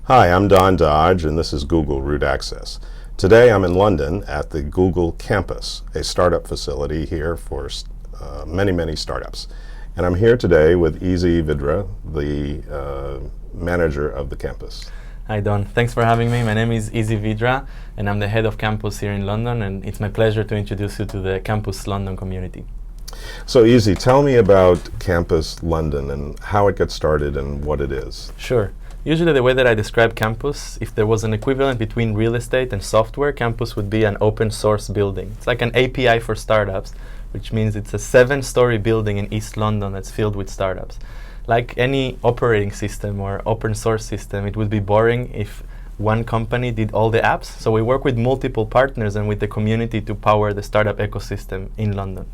Hi, I'm Don Dodge, and this is Google Root Access. Today I'm in London at the Google campus, a startup facility here for many startups. And I'm here today with Eze Vidra, the manager of the campus. Hi Don, thanks for having me. My name is Eze Vidra and I'm the head of campus here in London, and it's my pleasure to introduce you to the Campus London community. So Eze, tell me about Campus London and how it got started and what it is. Sure. Usually the way that I describe campus, if there was an equivalent between real estate and software, campus would be an open source building. It's like an API for startups, which means it's a 7-story building in East London that's filled with startups. Like any operating system or open source system, it would be boring if one company did all the apps. So we work with multiple partners and with the community to power the startup ecosystem in London.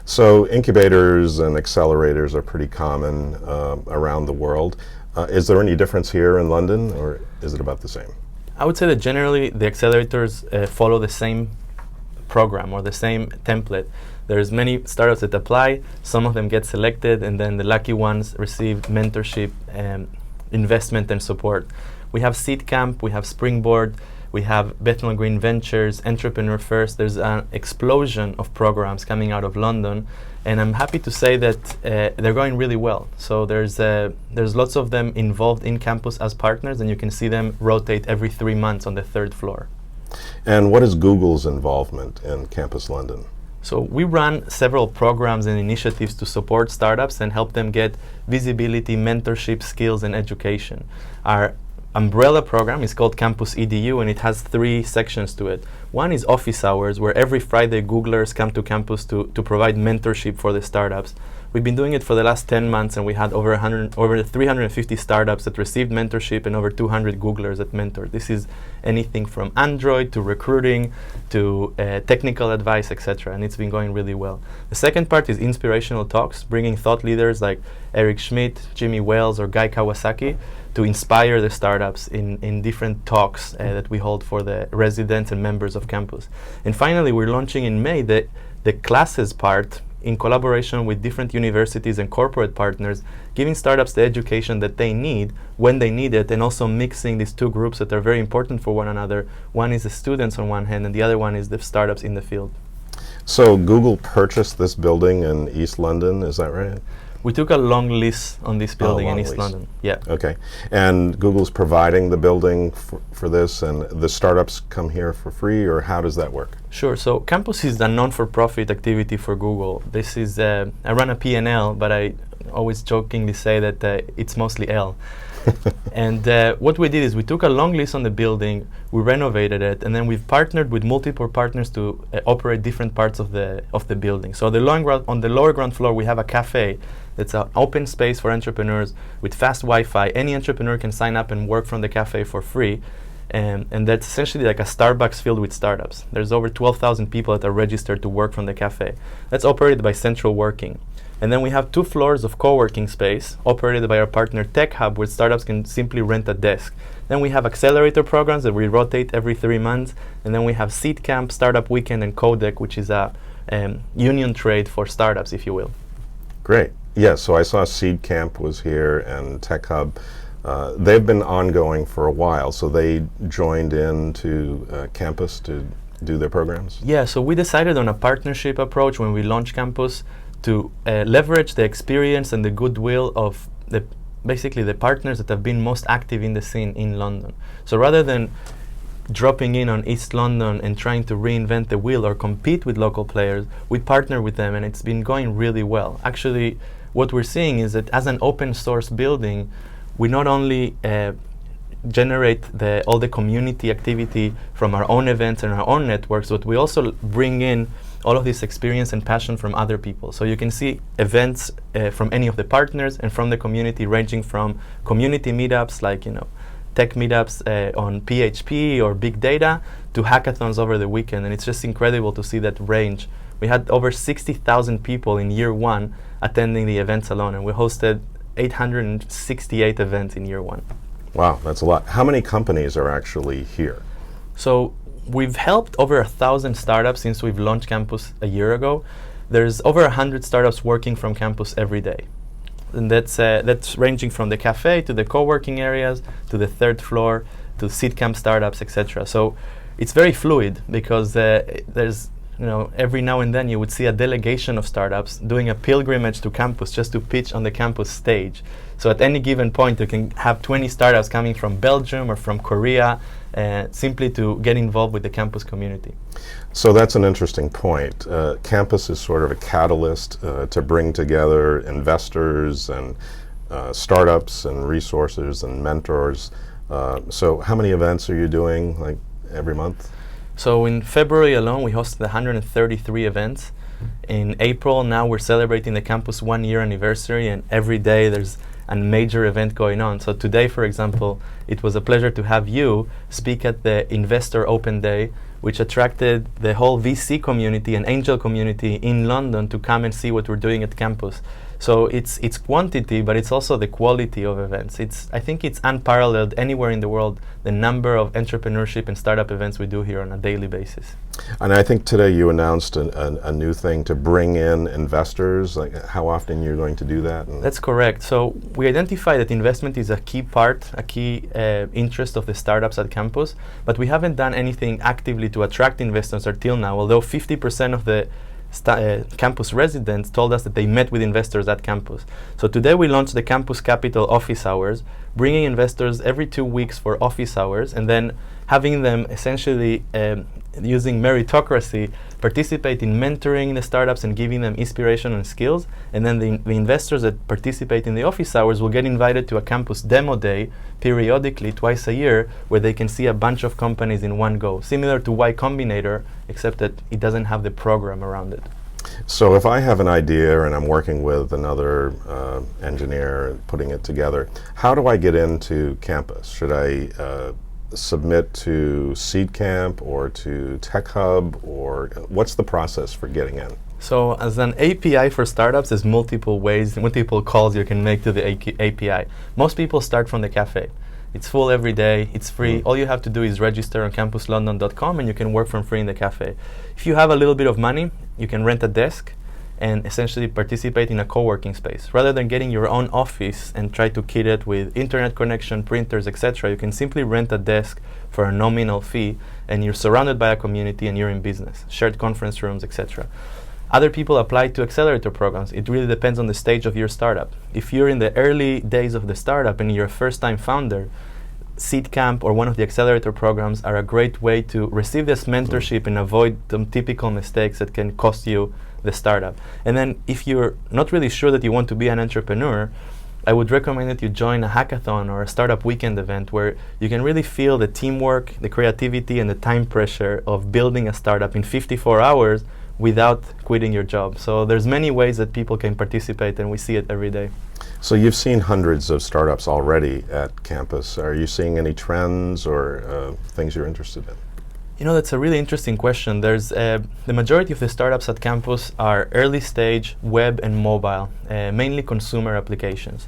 So incubators and accelerators are pretty common around the world. Is there any difference here in London, or is it about the same? I would say that generally the accelerators follow the same program or the same template. There's many startups that apply, some of them get selected, and then the lucky ones receive mentorship, investment and support. We have Seed Camp, we have Springboard, we have Bethnal Green Ventures, Entrepreneur First. There's an explosion of programs coming out of London, and I'm happy to say that they're going really well. So there's lots of them involved in campus as partners, and you can see them rotate every 3 months on the 3rd floor. And what is Google's involvement in Campus London? So we run several programs and initiatives to support startups and help them get visibility, mentorship, skills, and education. Our umbrella program is called Campus EDU, and it has 3 sections to it. One is office hours, where every Friday Googlers come to campus to provide mentorship for the startups. We've been doing it for the last 10 months, and we had over 350 startups that received mentorship and over 200 Googlers that mentored. This is anything from Android to recruiting to technical advice, etc. And it's been going really well. The second part is inspirational talks, bringing thought leaders like Eric Schmidt, Jimmy Wales, or Guy Kawasaki to inspire the startups in different talks that we hold for the residents and members of campus. And finally, we're launching in May the classes part in collaboration with different universities and corporate partners, giving startups the education that they need when they need it, and also mixing these 2 groups that are very important for one another. One is the students on one hand, and the other one is the startups in the field. So Google purchased this building in East London, is that right? We took a long lease on this building in East London. Yeah. Okay. And Google's providing the building for this, and the startups come here for free, or how does that work? Sure. So campus is a non-for-profit activity for Google. This is, I run a P&L, but I always jokingly say that it's mostly L. And what we did is we took a long lease on the building, we renovated it, and then we've partnered with multiple partners to operate different parts of the building. So on the lower ground floor, we have a cafe. It's an open space for entrepreneurs with fast Wi-Fi. Any entrepreneur can sign up and work from the cafe for free. And that's essentially like a Starbucks filled with startups. There's over 12,000 people that are registered to work from the cafe. That's operated by Central Working. And then we have 2 floors of co-working space operated by our partner Tech Hub, where startups can simply rent a desk. Then we have accelerator programs that we rotate every 3 months. And then we have Seed Camp, Startup Weekend, and Codec, which is a union trade for startups, if you will. Great. Yeah, so I saw Seed Camp was here and Tech Hub. They've been ongoing for a while, so they joined into campus to do their programs? Yeah, so we decided on a partnership approach when we launched campus to leverage the experience and the goodwill of basically the partners that have been most active in the scene in London. So rather than dropping in on East London and trying to reinvent the wheel or compete with local players, we partner with them, and it's been going really well. Actually, what we're seeing is that as an open source building, we not only generate all the community activity from our own events and our own networks, but we also bring in all of this experience and passion from other people. So you can see events from any of the partners and from the community, ranging from community meetups like tech meetups on PHP or big data to hackathons over the weekend, and it's just incredible to see that range. We had over 60,000 people in year 1 attending the events alone, and we hosted 868 events in year 1. Wow, that's a lot. How many companies are actually here? So we've helped over 1,000 startups since we've launched campus a year ago. There's over 100 startups working from campus every day. and that's ranging from the cafe to the co-working areas to the third floor to seed camp startups, etc. So it's very fluid because there's, every now and then you would see a delegation of startups doing a pilgrimage to campus just to pitch on the campus stage. So at any given point, you can have 20 startups coming from Belgium or from Korea simply to get involved with the campus community. So that's an interesting point. Campus is sort of a catalyst to bring together investors and startups and resources and mentors. So how many events are you doing, like every month? So in February alone, we hosted 133 events. In April, now we're celebrating the campus 1 year anniversary, and every day there's a major event going on. So today, for example, it was a pleasure to have you speak at the Investor Open Day, which attracted the whole VC community and angel community in London to come and see what we're doing at campus. So it's quantity, but it's also the quality of events. I think it's unparalleled anywhere in the world, the number of entrepreneurship and startup events we do here on a daily basis. And I think today you announced a new thing to bring in investors. Like, how often you're going to do that? That's correct. So we identify that investment is a key part, a key interest of the startups at campus, but we haven't done anything actively to attract investors until now, although 50% of the campus residents told us that they met with investors at campus. So today we launched the Campus Capital office hours, bringing investors every 2 weeks for office hours, and then having them essentially using meritocracy participate in mentoring the startups and giving them inspiration and skills. And then the investors that participate in the office hours will get invited to a campus demo day periodically, twice a year, where they can see a bunch of companies in one go, similar to Y Combinator, except that it doesn't have the program around it. So if I have an idea and I'm working with another engineer and putting it together, how do I get into campus? Should I submit to Seed Camp or to Tech Hub, or what's the process for getting in? So as an API for startups, there's multiple ways, multiple calls you can make to the API. Most people start from the cafe. It's full every day, it's free. All you have to do is register on campuslondon.com and you can work from free in the cafe. If you have a little bit of money, you can rent a desk and essentially participate in a co-working space. Rather than getting your own office and try to kit it with internet connection, printers, etc., you can simply rent a desk for a nominal fee and you're surrounded by a community and you're in business, shared conference rooms, etc. Other people apply to accelerator programs. It really depends on the stage of your startup. If you're in the early days of the startup and you're a first-time founder, Seed Camp or one of the accelerator programs are a great way to receive this mentorship and avoid some typical mistakes that can cost you the startup. And then if you're not really sure that you want to be an entrepreneur, I would recommend that you join a hackathon or a startup weekend event where you can really feel the teamwork, the creativity, and the time pressure of building a startup in 54 hours without quitting your job. So there's many ways that people can participate, and we see it every day. So you've seen hundreds of startups already at campus. Are you seeing any trends or things you're interested in? That's a really interesting question. There's the majority of the startups at campus are early stage web and mobile, mainly consumer applications.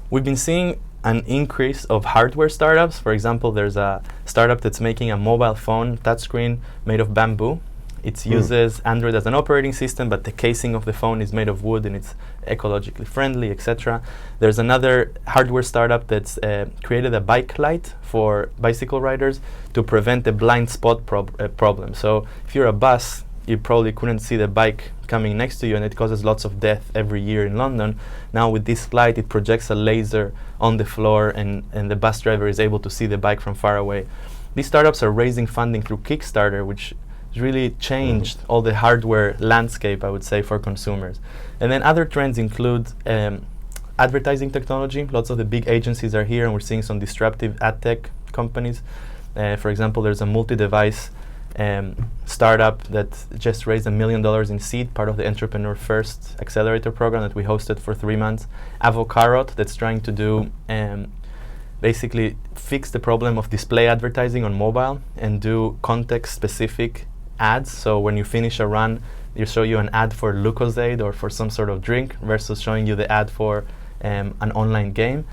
We've been seeing an increase of hardware startups. For example, there's a startup that's making a mobile phone touchscreen made of bamboo. It uses Android as an operating system, but the casing of the phone is made of wood and it's ecologically friendly, etc. There's another hardware startup that's created a bike light for bicycle riders to prevent the blind spot problem. So if you're a bus, you probably couldn't see the bike coming next to you, and it causes lots of death every year in London. Now with this light, it projects a laser on the floor, and the bus driver is able to see the bike from far away. These startups are raising funding through Kickstarter, which really changed all the hardware landscape, I would say, for consumers. And then other trends include advertising technology. Lots of the big agencies are here, and we're seeing some disruptive ad tech companies. For example, there's a multi-device startup that just raised $1 million in seed, part of the Entrepreneur First accelerator program that we hosted for 3 months. Avocarot, that's trying to do basically fix the problem of display advertising on mobile and do context-specific ads. So when you finish a run, they show you an ad for Lucozade or for some sort of drink versus showing you the ad for an online game.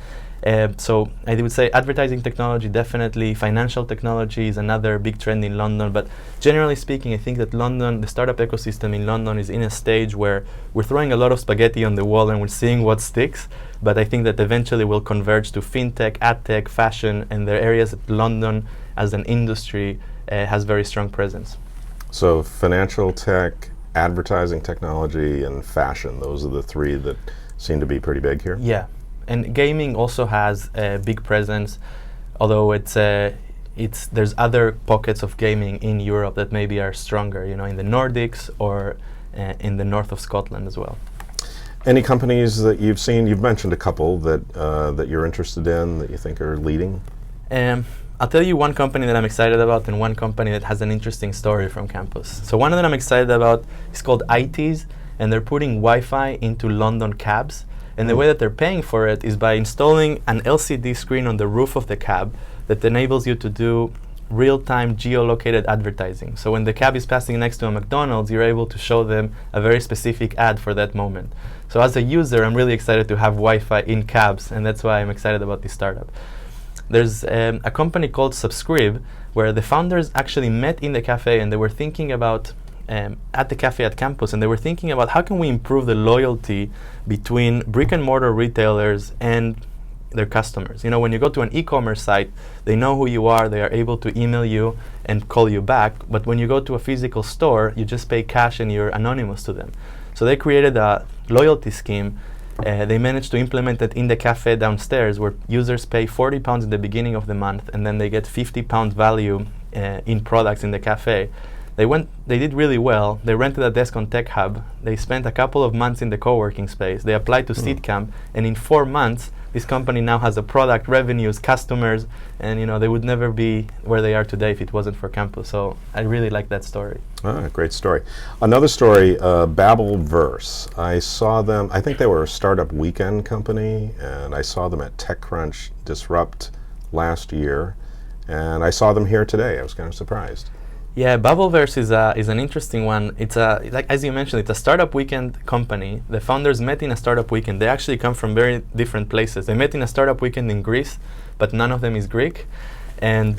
So I would say advertising technology, definitely. Financial technology is another big trend in London. But generally speaking, I think that London, the startup ecosystem in London is in a stage where we're throwing a lot of spaghetti on the wall and we're seeing what sticks. But I think that eventually we'll converge to fintech, ad tech, fashion, and there are areas that London as an industry has very strong presence. So financial tech, advertising technology, and fashion, those are the three that seem to be pretty big here? Yeah. And gaming also has a big presence, although there's other pockets of gaming in Europe that maybe are stronger, in the Nordics or in the north of Scotland as well. Any companies that you've seen? You've mentioned a couple that you're interested in, that you think are leading? I'll tell you one company that I'm excited about and one company that has an interesting story from campus. So one that I'm excited about is called ITs, and they're putting Wi-Fi into London cabs. And the way that they're paying for it is by installing an LCD screen on the roof of the cab that enables you to do real-time geolocated advertising. So when the cab is passing next to a McDonald's, you're able to show them a very specific ad for that moment. So as a user, I'm really excited to have Wi-Fi in cabs, and that's why I'm excited about this startup. There's a company called Subscribe, where the founders actually met in the cafe and they were thinking about at the cafe at campus, and they were thinking about how can we improve the loyalty between brick and mortar retailers and their customers. When you go to an e-commerce site, they know who you are, they are able to email you and call you back, but when you go to a physical store, you just pay cash and you're anonymous to them. So they created a loyalty scheme. They managed to implement it in the cafe downstairs, where users pay £40 in the beginning of the month, and then they get £50 value in products in the cafe. They did really well. They rented a desk on Tech Hub. They spent a couple of months in the co-working space. They applied to SeedCamp, and in 4 months, this company now has a product, revenues, customers, and they would never be where they are today if it wasn't for campus. So I really like that story. Great story. Another story, BabbleVerse. I saw them, I think they were a startup weekend company, and I saw them at TechCrunch Disrupt last year, and I saw them here today. I was kind of surprised. Yeah, BabbleVerse is an interesting one. It's as you mentioned, it's a startup weekend company. The founders met in a startup weekend. They actually come from very different places. They met in a startup weekend in Greece, but none of them is Greek. And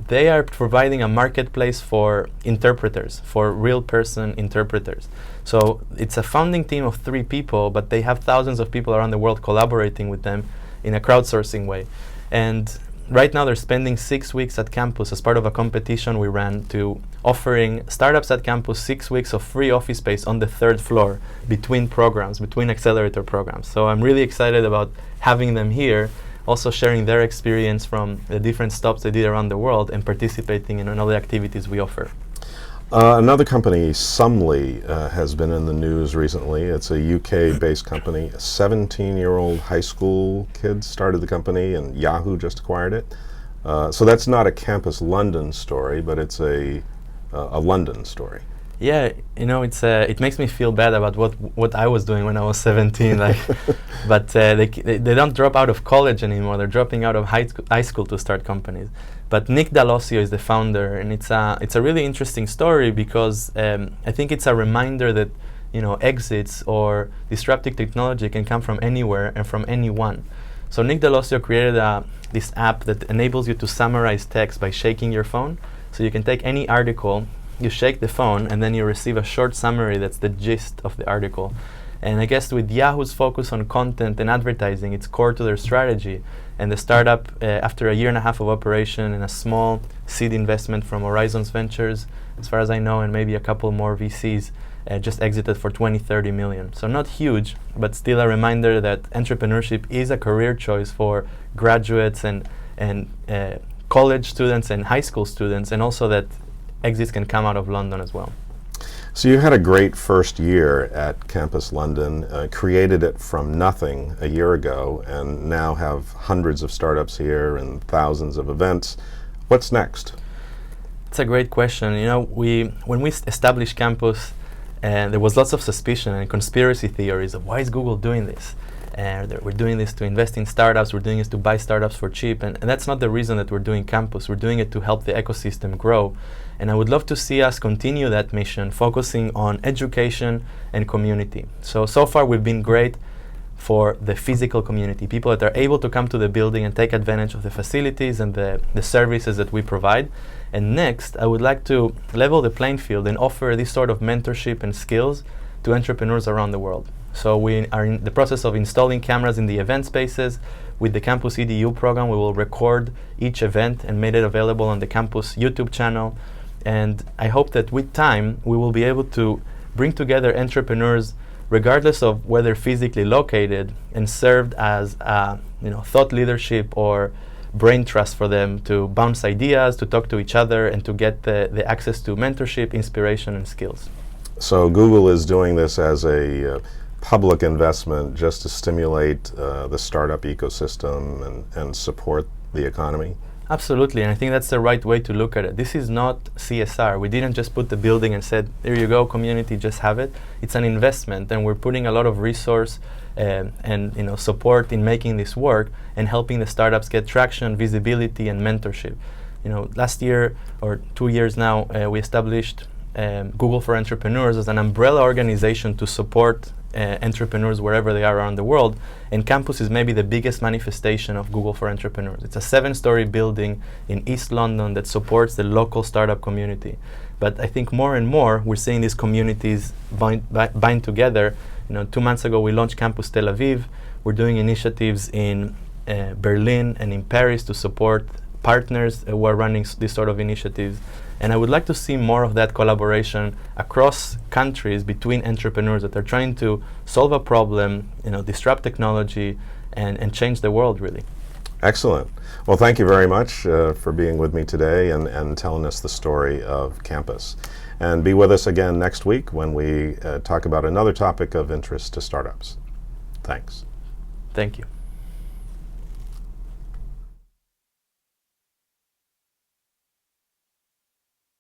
they are providing a marketplace for interpreters, for real person interpreters. So it's a founding team of 3 people, but they have thousands of people around the world collaborating with them in a crowdsourcing way. And right now they're spending 6 weeks at campus as part of a competition we ran to offering startups at campus 6 weeks of free office space on the 3rd floor between programs, between accelerator programs. So I'm really excited about having them here, also sharing their experience from the different stops they did around the world and participating in all the activities we offer. Another company, Sumly, has been in the news recently. It's a UK-based company. A 17-year-old high school kid started the company, and Yahoo just acquired it. So that's not a Campus London story, but it's a London story. Yeah, it makes me feel bad about what I was doing when I was 17. But they don't drop out of college anymore. They're dropping out of high school to start companies. But Nick D'Alessio is the founder, and it's a really interesting story because I think it's a reminder that exits or disruptive technology can come from anywhere and from anyone. So Nick D'Alessio created this app that enables you to summarize text by shaking your phone. So you can take any article, you shake the phone, and then you receive a short summary that's the gist of the article. And I guess with Yahoo's focus on content and advertising, it's core to their strategy. And the startup, after 1.5 years of operation and a small seed investment from Horizons Ventures, as far as I know, and maybe a couple more VCs, just exited for 20-30 million. So not huge, but still a reminder that entrepreneurship is a career choice for graduates and college students and high school students, and also that exits can come out of London as well. So you had a great first year at Campus London, created it from nothing a year ago, and now have hundreds of startups here and thousands of events. What's next? It's a great question. When we established Campus, there was lots of suspicion and conspiracy theories of why is Google doing this? We're doing this to invest in startups, we're doing this to buy startups for cheap, and that's not the reason that we're doing Campus. We're doing it to help the ecosystem grow. And I would love to see us continue that mission, focusing on education and community. So far we've been great for the physical community, people that are able to come to the building and take advantage of the facilities and the services that we provide. And next, I would like to level the playing field and offer this sort of mentorship and skills to entrepreneurs around the world. So we are in the process of installing cameras in the event spaces. With the Campus EDU program, we will record each event and make it available on the campus YouTube channel. And I hope that with time, we will be able to bring together entrepreneurs regardless of where they're physically located, and served as thought leadership or brain trust for them to bounce ideas, to talk to each other, and to get the access to mentorship, inspiration, and skills. So Google is doing this as a public investment just to stimulate the startup ecosystem and support the economy? Absolutely, and I think that's the right way to look at it. This is not CSR. We didn't just put the building and said, there you go, community, just have it. It's an investment, and we're putting a lot of resource and support in making this work and helping the startups get traction, visibility, and mentorship. Last year or 2 years now, we established Google for Entrepreneurs as an umbrella organization to support entrepreneurs wherever they are around the world. And Campus is maybe the biggest manifestation of Google for Entrepreneurs. It's a 7-story building in East London that supports the local startup community. But I think more and more we're seeing these communities bind together. 2 months ago we launched Campus Tel Aviv. We're doing initiatives in Berlin and in Paris to support partners who are running these sort of initiatives. And I would like to see more of that collaboration across countries between entrepreneurs that are trying to solve a problem, disrupt technology, and change the world, really. Excellent. Well, thank you very much for being with me today and telling us the story of Campus. And be with us again next week when we talk about another topic of interest to startups. Thanks. Thank you.